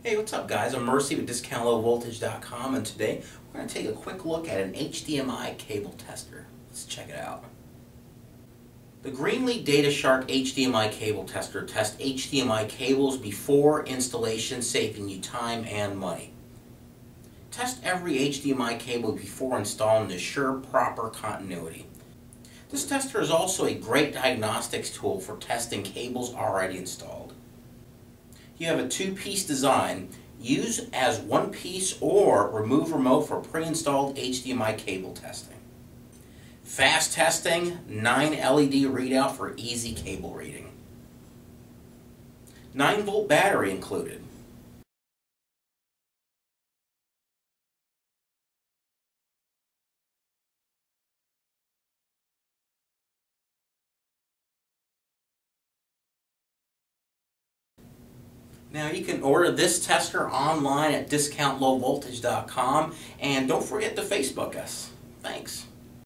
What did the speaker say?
Hey, what's up guys? I'm Mercy with DiscountLowVoltage.com, and today we're going to take a quick look at an HDMI cable tester. Let's check it out. The Greenlee DataShark HDMI cable tester tests HDMI cables before installation, saving you time and money. Test every HDMI cable before installing to ensure proper continuity. This tester is also a great diagnostics tool for testing cables already installed. You have a two-piece design. Use as one piece or remove remote for pre-installed HDMI cable testing. Fast testing, 9 LED readout for easy cable reading. 9-volt battery included. Now you can order this tester online at DiscountLowVoltage.com, and don't forget to Facebook us. Thanks.